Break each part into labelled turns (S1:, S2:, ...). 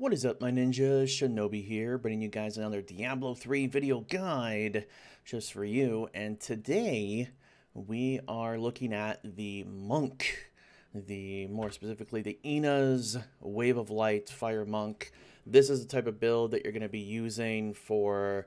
S1: What is up, my ninja? Shinobi here, bringing you guys another Diablo 3 video guide just for you. And today we are looking at the Monk, more specifically the Ina's Wave of Light Fire Monk. This is the type of build that you're going to be using for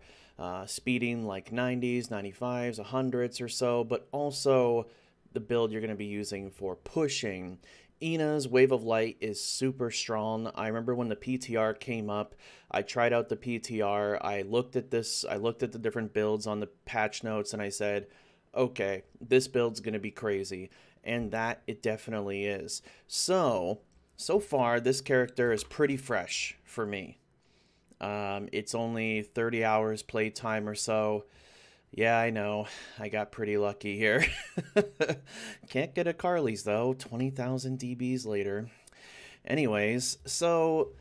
S1: speeding like 90s, 95s, 100s or so, but also the build you're going to be using for pushing. Ina's Wave of Light is super strong. I remember when the PTR came up, I tried out the PTR, I looked at the different builds on the patch notes, and I said, okay, this build's going to be crazy. And that it definitely is. So far, this character is pretty fresh for me. It's only 30 hours playtime or so. Yeah, I know. I got pretty lucky here. Can't get a Carly's, though. 20,000 DBs later. Anyways, so,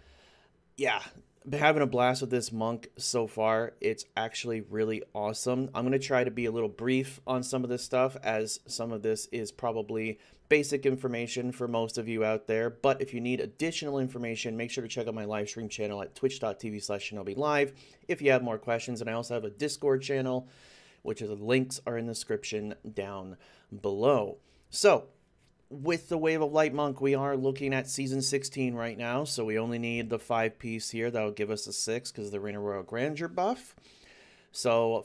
S1: yeah. Been having a blast with this monk so far. It's actually really awesome. I'm going to try to be a little brief on some of this stuff, as some of this is probably basic information for most of you out there. But if you need additional information, make sure to check out my live stream channel at twitch.tv/ShinobiLive if you have more questions. And I also have a Discord channel, which is the links are in the description down below. So, with the Wave of Light Monk, we are looking at Season 16 right now, so we only need the 5-piece here. That'll give us a 6 because of the Reign of Royal Grandeur buff. So,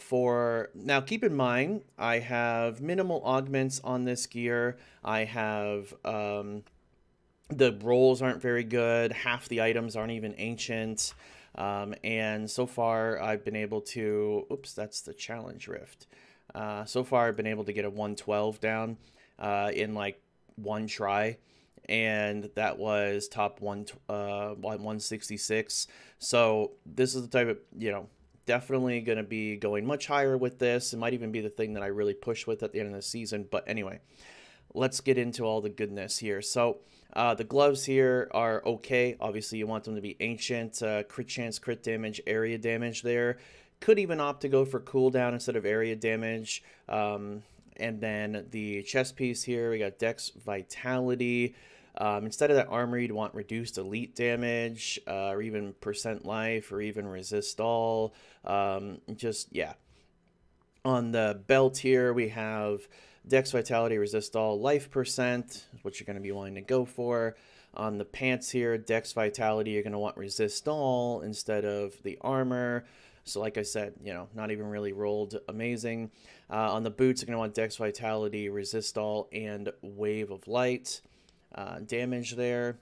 S1: now keep in mind, I have minimal augments on this gear. I have, the rolls aren't very good. Half the items aren't even ancient. And so far, I've been able to... Oops, that's the challenge rift. So far, I've been able to get a 112 down in like one try. And that was top 166. So this is the type of, definitely going to be going much higher with this. It might even be the thing that I really push with at the end of the season. But anyway, let's get into all the goodness here. So the gloves here are okay. Obviously, you want them to be ancient. Crit chance, crit damage, area damage there. Could even opt to go for cooldown instead of area damage. And then the chest piece here, we got Dex Vitality. Instead of that armor, you'd want reduced elite damage, or even percent life, or even resist all. Yeah. On the belt here, we have Dex Vitality, Resist All, Life Percent, what you're going to be wanting to go for. On the pants here, Dex Vitality, you're going to want Resist All instead of the armor. So like I said, not even really rolled amazing. On the boots, you're going to want Dex Vitality, Resist All, and Wave of Light. Damage there.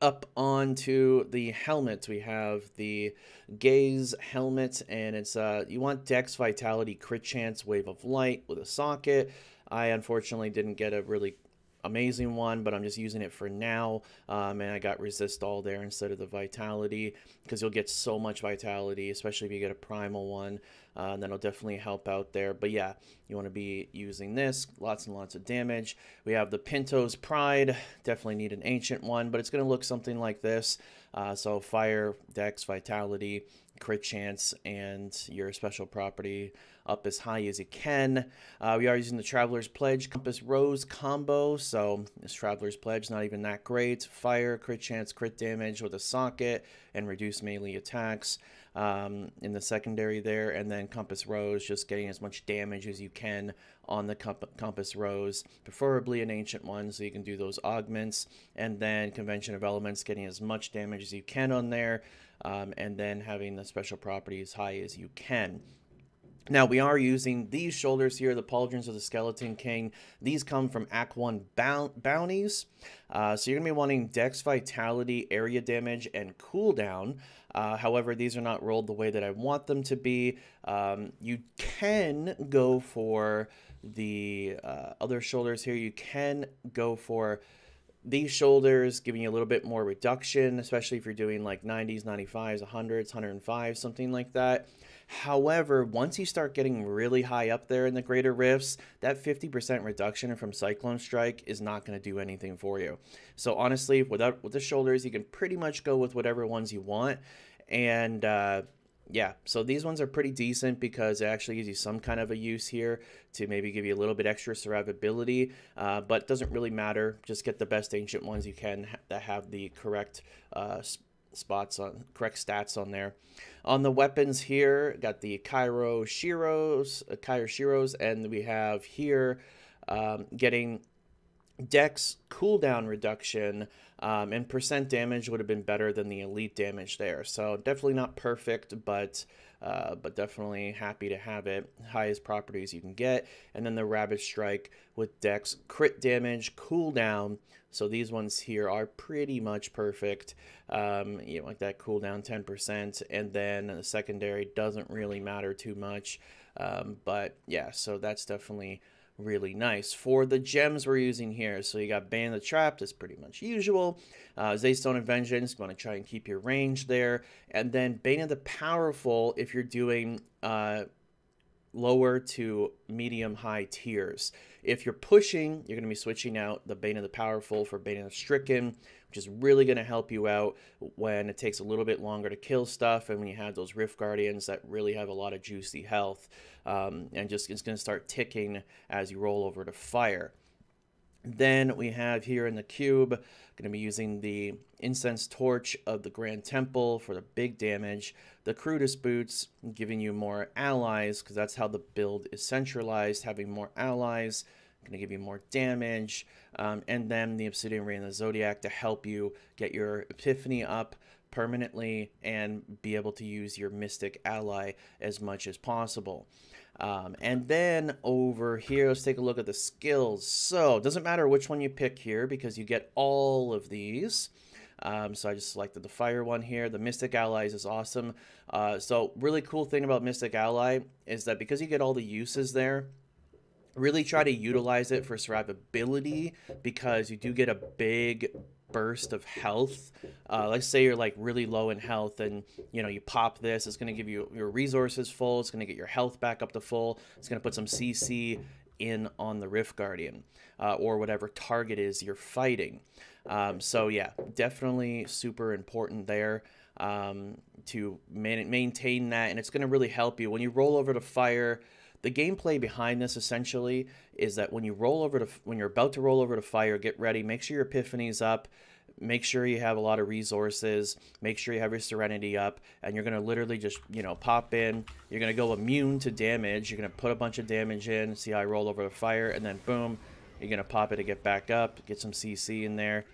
S1: Up onto the helmet, we have the Gaze helmet, and it's you want Dex Vitality, Crit Chance, Wave of Light with a socket. I unfortunately didn't get a really amazing one, but I'm just using it for now, and I got Resist All there instead of the Vitality, because you'll get so much Vitality, especially if you get a primal one, and that'll definitely help out there. But yeah, you want to be using this, lots and lots of damage. We have the Pinto's Pride, definitely need an ancient one, but it's going to look something like this. So Fire, Dex, Vitality, Crit Chance, and your special property up as high as you can. We are using the Traveler's Pledge Compass Rose combo, so this Traveler's Pledge not even that great. Fire, Crit Chance, Crit Damage with a socket, and reduce melee attacks in the secondary there. And then Compass Rose, just getting as much damage as you can on the Compass Rose, preferably an ancient one so you can do those augments. And then Convention of Elements, getting as much damage as you can on there, and then having the special property as high as you can. Now, we are using these shoulders here, the Pauldrons of the Skeleton King. These come from Act 1 bounties. So you're going to be wanting Dex Vitality, area damage, and cooldown. However, these are not rolled the way that I want them to be. You can go for the other shoulders here. You can go for these shoulders, giving you a little bit more reduction, especially if you're doing like 90s, 95s, 100s, 105s, something like that. However, once you start getting really high up there in the greater rifts, that 50% reduction from Cyclone Strike is not going to do anything for you. So honestly, with the shoulders, you can pretty much go with whatever ones you want. And yeah, so these ones are pretty decent because it actually gives you some kind of a use here to maybe give you a little bit extra survivability, but it doesn't really matter. Just get the best ancient ones you can that have the correct correct stats on there. On the weapons here, got the Kairo Shiros, and we have here getting Dex cooldown reduction, and percent damage would have been better than the elite damage there. So definitely not perfect, but definitely happy to have it. Highest properties you can get. And then the Rabbit Strike with Dex crit damage cooldown. So these ones here are pretty much perfect. Like that cooldown 10%, and then the secondary doesn't really matter too much. But yeah, so that's definitely really nice. For the gems we're using here, so you got Bane of the Trap, that's pretty much usual. Zaystone of Vengeance, you want to try and keep your range there. And then Bane of the Powerful if you're doing lower to medium high tiers. If you're pushing, you're going to be switching out the Bane of the Powerful for Bane of the Stricken, which is really going to help you out when it takes a little bit longer to kill stuff and when you have those Rift Guardians that really have a lot of juicy health, and just it's going to start ticking as you roll over to fire. Then we have here in the cube, going to be using the Incense Torch of the Grand Temple for the big damage. The Crudus Boots, giving you more allies, because that's how the build is centralized, having more allies, going to give you more damage. And then the Obsidian Ray and the Zodiac to help you get your Epiphany up permanently and be able to use your Mystic ally as much as possible. And then over here, let's take a look at the skills. So it doesn't matter which one you pick here because you get all of these. So I just selected the fire one here. The Mystic Allies is awesome. So really cool thing about Mystic Ally is that because you get all the uses there, really try to utilize it for survivability because you do get a big burst of health. Let's say you're like really low in health and you pop this, it's going to give you your resources full, it's going to get your health back up to full, it's going to put some CC in on the Rift Guardian or whatever target is you're fighting. So yeah, definitely super important there to maintain that, and it's going to really help you when you roll over to fire. The gameplay behind this essentially is that when you're about to roll over to fire, get ready, make sure your Epiphany's up, make sure you have a lot of resources, make sure you have your Serenity up, and you're going to literally just, pop in, you're going to go immune to damage, you're going to put a bunch of damage in, see how I roll over the fire, and then boom, you're going to pop it to get back up, get some CC in there,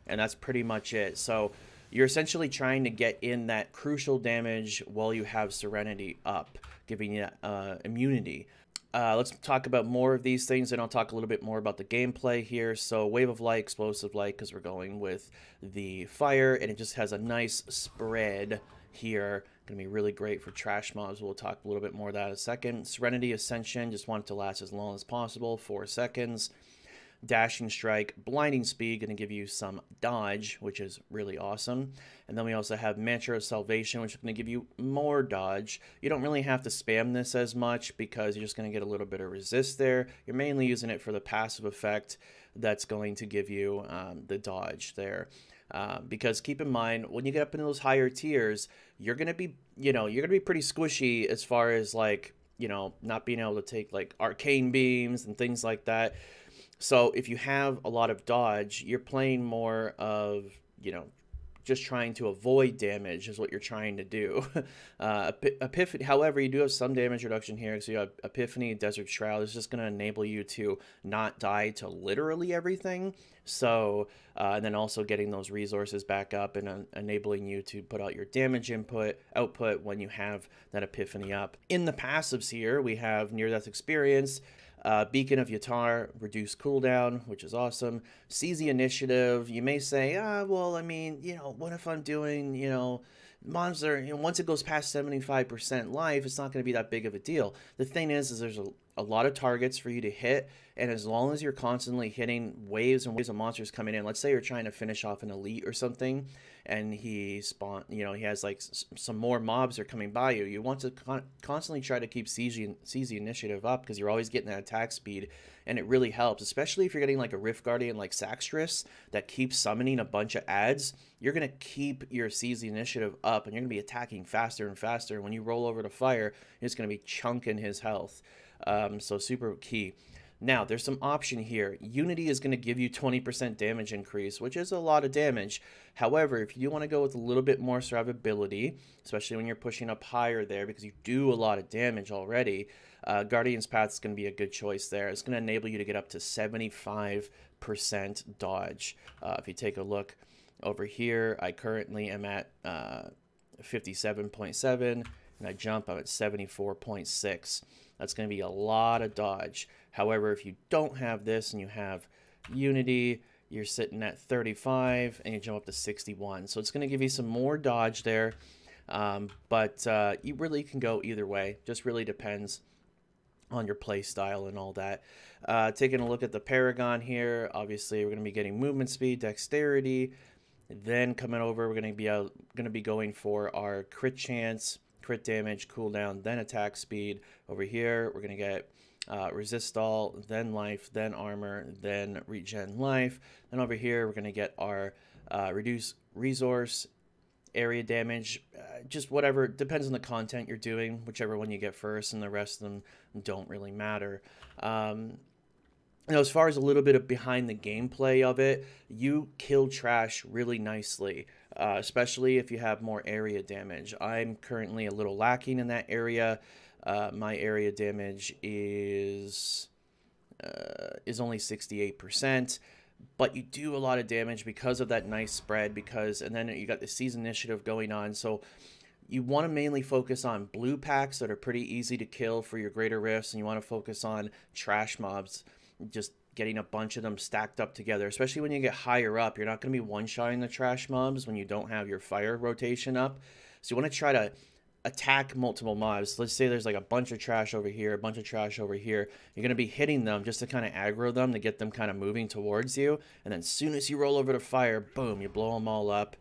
S1: and that's pretty much it. So you're essentially trying to get in that crucial damage while you have Serenity up, giving you immunity. Let's talk about more of these things, and I'll talk a little bit more about the gameplay here. So Wave of Light, Explosive Light, because we're going with the fire, and it just has a nice spread here. Going to be really great for trash mobs. We'll talk a little bit more of that in a second. Serenity Ascension, just want it to last as long as possible, 4 seconds. Dashing Strike, Blinding Speed, going to give you some dodge, which is really awesome. And then we also have Mantra of Salvation, which is going to give you more dodge. You don't really have to spam this as much because you're just going to get a little bit of resist there. You're mainly using it for the passive effect that's going to give you the dodge there. Because keep in mind, when you get up into those higher tiers, you're going to be, you're going to be pretty squishy as far as like, not being able to take like arcane beams and things like that. So if you have a lot of dodge, you're playing more of, just trying to avoid damage is what you're trying to do. Epiphany, however, you do have some damage reduction here. So you have Epiphany, Desert Shroud. It's just going to enable you to not die to literally everything. So, and then also getting those resources back up and enabling you to put out your damage output when you have that Epiphany up. In the passives here, we have Near-Death Experience, Beacon of Yatar, reduced cooldown, which is awesome. Seize the Initiative. You may say, well, I mean, what if I'm doing, mobs are, once it goes past 75% life, it's not going to be that big of a deal. The thing is there's a lot of targets for you to hit, and as long as you're constantly hitting waves and waves of monsters coming in, let's say you're trying to finish off an elite or something, and he has like some more mobs are coming by you. You want to constantly try to keep siege the initiative up, because you're always getting that attack speed, and it really helps, especially if you're getting like a Rift Guardian like Saxtress that keeps summoning a bunch of adds. You're gonna keep your seize the initiative up, and you're gonna be attacking faster and faster. When you roll over to fire, it's gonna be chunking his health. So super key. Now, there's some option here. Unity is going to give you 20% damage increase, which is a lot of damage. However, if you want to go with a little bit more survivability, especially when you're pushing up higher there, because you do a lot of damage already, Guardian's Path is going to be a good choice there. It's going to enable you to get up to 75% dodge. If you take a look over here, I currently am at 57.7, and I jump, I'm at 74.6. That's going to be a lot of dodge. However, if you don't have this and you have Unity, you're sitting at 35 and you jump up to 61. So it's going to give you some more dodge there. But you really can go either way. Just really depends on your play style and all that. Taking a look at the Paragon here, obviously we're going to be getting movement speed, dexterity. Then coming over, we're going to be going for our crit chance, crit damage, cooldown, then attack speed. Over here, we're going to get resist all, then life, then armor, then regen life. Then over here, we're going to get our reduce resource, area damage, just whatever. Depends on the content you're doing, whichever one you get first, and the rest of them don't really matter. As far as a little bit of behind the gameplay of it, you kill trash really nicely, especially if you have more area damage. I'm currently a little lacking in that area. My area damage is only 68%, but you do a lot of damage because of that nice spread. And then you got the season initiative going on, so you want to mainly focus on blue packs that are pretty easy to kill for your greater rifts, and you want to focus on trash mobs, just getting a bunch of them stacked up together. Especially when you get higher up, you're not going to be one-shotting the trash mobs when you don't have your fire rotation up. So you want to try to attack multiple mobs. Let's say there's like a bunch of trash over here, a bunch of trash over here. You're going to be hitting them just to kind of aggro them, to get them kind of moving towards you. And then as soon as you roll over to fire, boom, you blow them all up.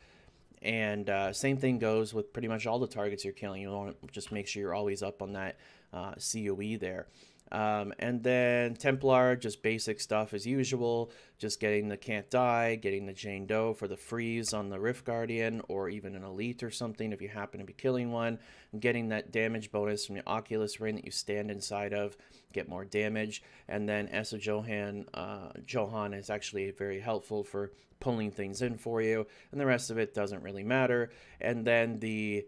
S1: And same thing goes with pretty much all the targets you're killing. You want to just make sure you're always up on that COE there. And then Templar, just basic stuff as usual, just getting the Can't Die, getting the Jane Doe for the freeze on the Rift Guardian, or even an Elite or something if you happen to be killing one, and getting that damage bonus from the Oculus Ring that you stand inside of, get more damage. And then Essa Johan is actually very helpful for pulling things in for you, and the rest of it doesn't really matter. And then the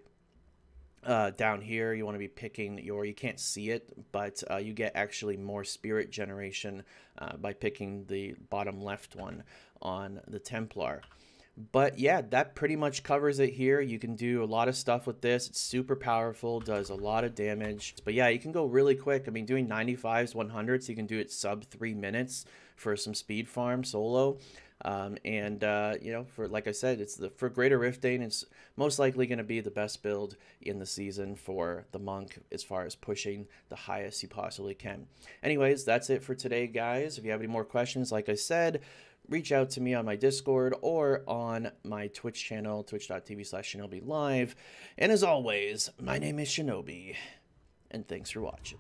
S1: down here, you want to be picking you can't see it, but you get actually more spirit generation by picking the bottom left one on the Templar. But yeah, that pretty much covers it here. You can do a lot of stuff with this. It's super powerful, does a lot of damage. But yeah, you can go really quick. I mean, doing 95s, 100s, you can do it sub 3 minutes for some speed farm solo. You know, for, like I said, for Greater Rift Dane, it's most likely going to be the best build in the season for the Monk as far as pushing the highest you possibly can. Anyways, that's it for today, guys. If you have any more questions, like I said, reach out to me on my Discord or on my Twitch channel, twitch.tv/Shinobi Live. And as always, my name is Shinobi, and thanks for watching.